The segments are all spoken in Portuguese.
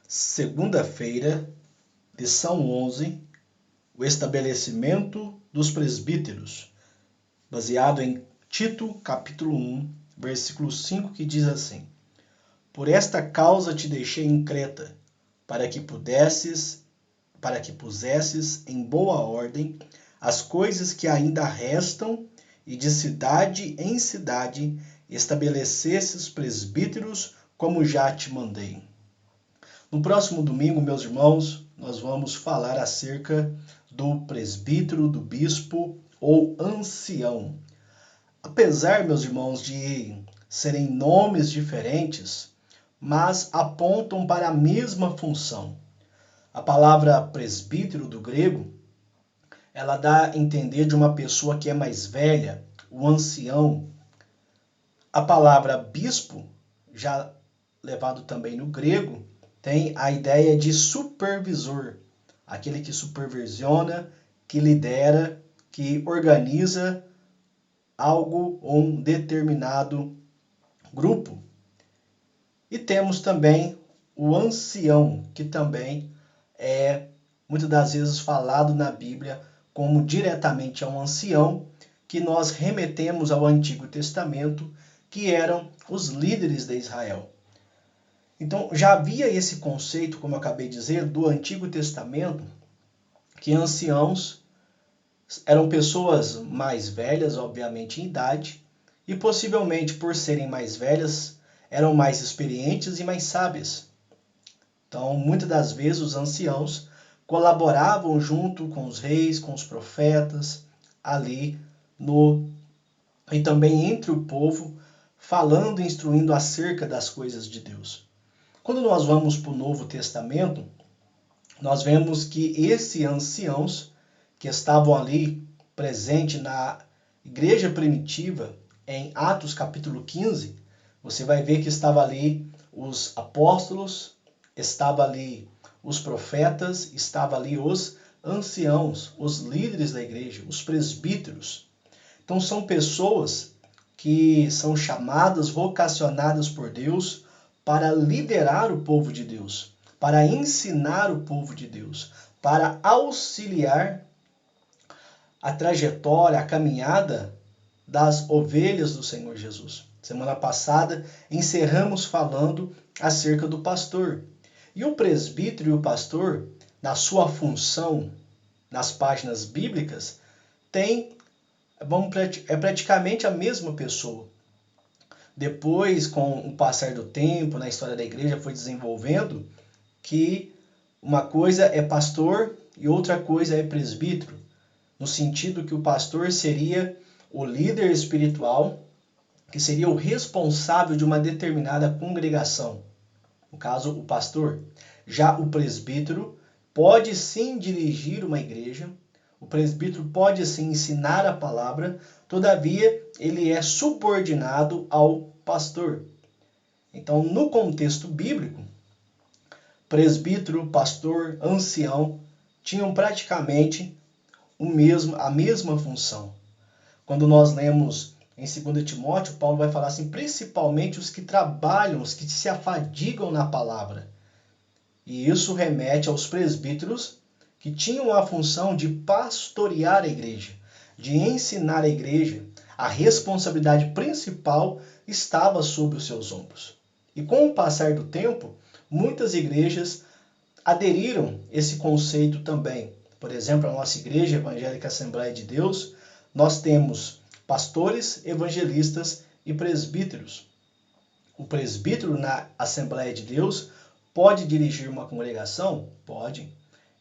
Segunda-feira, lição 11, o estabelecimento dos presbíteros, baseado em Tito, capítulo 1, versículo 5, que diz assim: Por esta causa te deixei em Creta, para que pusesses em boa ordem as coisas que ainda restam e de cidade em cidade estabelecesses presbíteros, como já te mandei. No próximo domingo, meus irmãos, nós vamos falar acerca do presbítero, do bispo ou ancião. Apesar, meus irmãos, de serem nomes diferentes, mas apontam para a mesma função. A palavra presbítero do grego, ela dá a entender de uma pessoa que é mais velha, o ancião. A palavra bispo, já levado também no grego, tem a ideia de supervisor, aquele que supervisiona, que lidera, que organiza algo ou um determinado grupo. E temos também o ancião, que também é muitas das vezes falado na Bíblia como diretamente a um ancião, que nós remetemos ao Antigo Testamento, que eram os líderes de Israel. Então, já havia esse conceito, como eu acabei de dizer, do Antigo Testamento, que anciãos eram pessoas mais velhas, obviamente em idade, e possivelmente por serem mais velhas, eram mais experientes e mais sábias. Então, muitas das vezes os anciãos colaboravam junto com os reis, com os profetas, ali e também entre o povo, falando e instruindo acerca das coisas de Deus. Quando nós vamos para o Novo Testamento, nós vemos que esses anciãos que estavam ali presentes na igreja primitiva, em Atos capítulo 15, você vai ver que estava ali os apóstolos, estava ali os profetas, estava ali os anciãos, os líderes da igreja, os presbíteros. Então são pessoas que são chamadas, vocacionadas por Deus para liderar o povo de Deus, para ensinar o povo de Deus, para auxiliar a trajetória, a caminhada das ovelhas do Senhor Jesus. Semana passada encerramos falando acerca do pastor. E o presbítero e o pastor, na sua função, nas páginas bíblicas, é praticamente a mesma pessoa. Depois, com o passar do tempo, na história da igreja, foi desenvolvendo que uma coisa é pastor e outra coisa é presbítero, no sentido que o pastor seria o líder espiritual, que seria o responsável de uma determinada congregação, no caso, o pastor. Já o presbítero pode sim dirigir uma igreja, o presbítero pode sim ensinar a palavra, todavia ele é subordinado ao pastor. Então, no contexto bíblico, presbítero, pastor, ancião tinham praticamente a mesma função. Quando nós lemos em 2 Timóteo, Paulo vai falar assim, principalmente os que trabalham, os que se afadigam na palavra. E isso remete aos presbíteros que tinham a função de pastorear a igreja, de ensinar a igreja. A responsabilidade principal estava sobre os seus ombros. E com o passar do tempo, muitas igrejas aderiram esse conceito também. Por exemplo, a nossa igreja evangélica Assembleia de Deus, nós temos pastores, evangelistas e presbíteros. O presbítero na Assembleia de Deus pode dirigir uma congregação? Pode.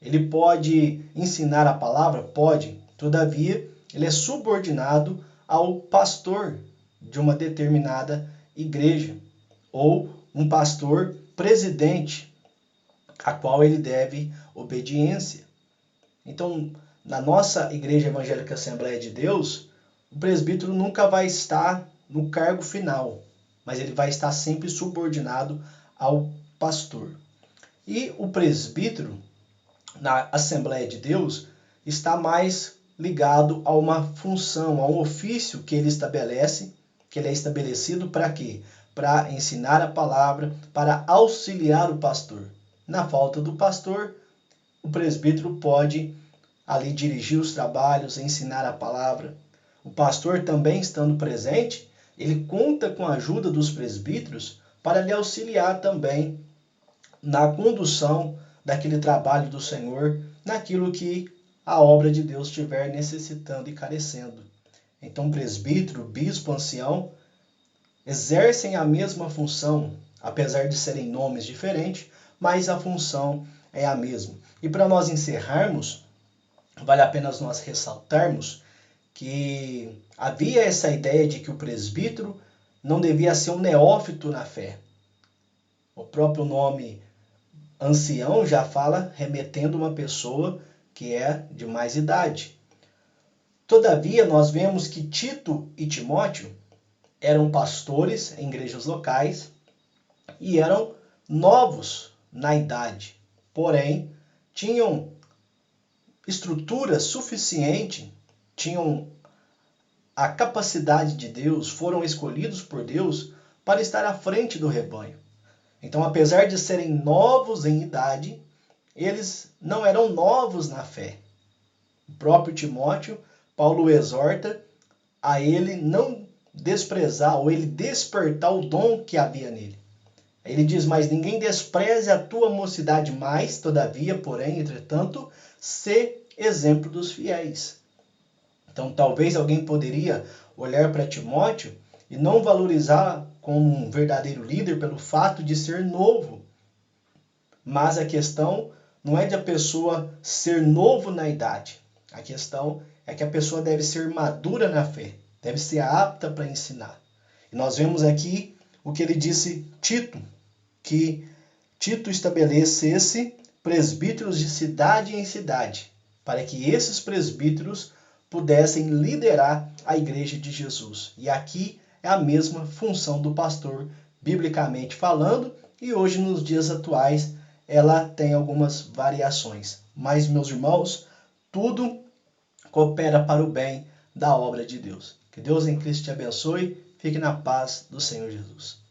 Ele pode ensinar a palavra? Pode. Todavia, ele é subordinado ao pastor de uma determinada igreja ou um pastor presidente, a qual ele deve obediência. Então, na nossa Igreja Evangélica Assembleia de Deus, o presbítero nunca vai estar no cargo final, mas ele vai estar sempre subordinado ao pastor. E o presbítero, na Assembleia de Deus, está mais ligado a uma função, a um ofício que ele estabelece, que ele é estabelecido para quê? Para ensinar a palavra, para auxiliar o pastor. na falta do pastor, o presbítero pode ali dirigir os trabalhos, ensinar a palavra. O pastor também estando presente, ele conta com a ajuda dos presbíteros para lhe auxiliar também na condução daquele trabalho do Senhor, naquilo que a obra de Deus estiver necessitando e carecendo. Então, presbítero, bispo, ancião, exercem a mesma função, apesar de serem nomes diferentes, mas a função é a mesma. E para nós encerrarmos, vale a pena nós ressaltarmos que havia essa ideia de que o presbítero não devia ser um neófito na fé. O próprio nome ancião já fala remetendo uma pessoa que é de mais idade. Todavia, nós vemos que Tito e Timóteo eram pastores em igrejas locais e eram novos na idade, porém, tinham estrutura suficiente, tinham a capacidade de Deus, foram escolhidos por Deus para estar à frente do rebanho. Então, apesar de serem novos em idade, eles não eram novos na fé. O próprio Timóteo, Paulo exorta a ele não desprezar ou ele despertar o dom que havia nele. Ele diz, mas ninguém despreze a tua mocidade mais, todavia, porém, entretanto, sê exemplo dos fiéis. Então, talvez alguém poderia olhar para Timóteo e não valorizar como um verdadeiro líder pelo fato de ser novo. Mas a questão não é de a pessoa ser novo na idade. A questão é que a pessoa deve ser madura na fé, deve ser apta para ensinar. E nós vemos aqui o que ele disse Tito, que Tito estabelecesse presbíteros de cidade em cidade, para que esses presbíteros pudessem liderar a igreja de Jesus. E aqui é a mesma função do pastor, biblicamente falando, e hoje, nos dias atuais, ela tem algumas variações. Mas, meus irmãos, tudo coopera para o bem da obra de Deus. Que Deus em Cristo te abençoe. Fique na paz do Senhor Jesus.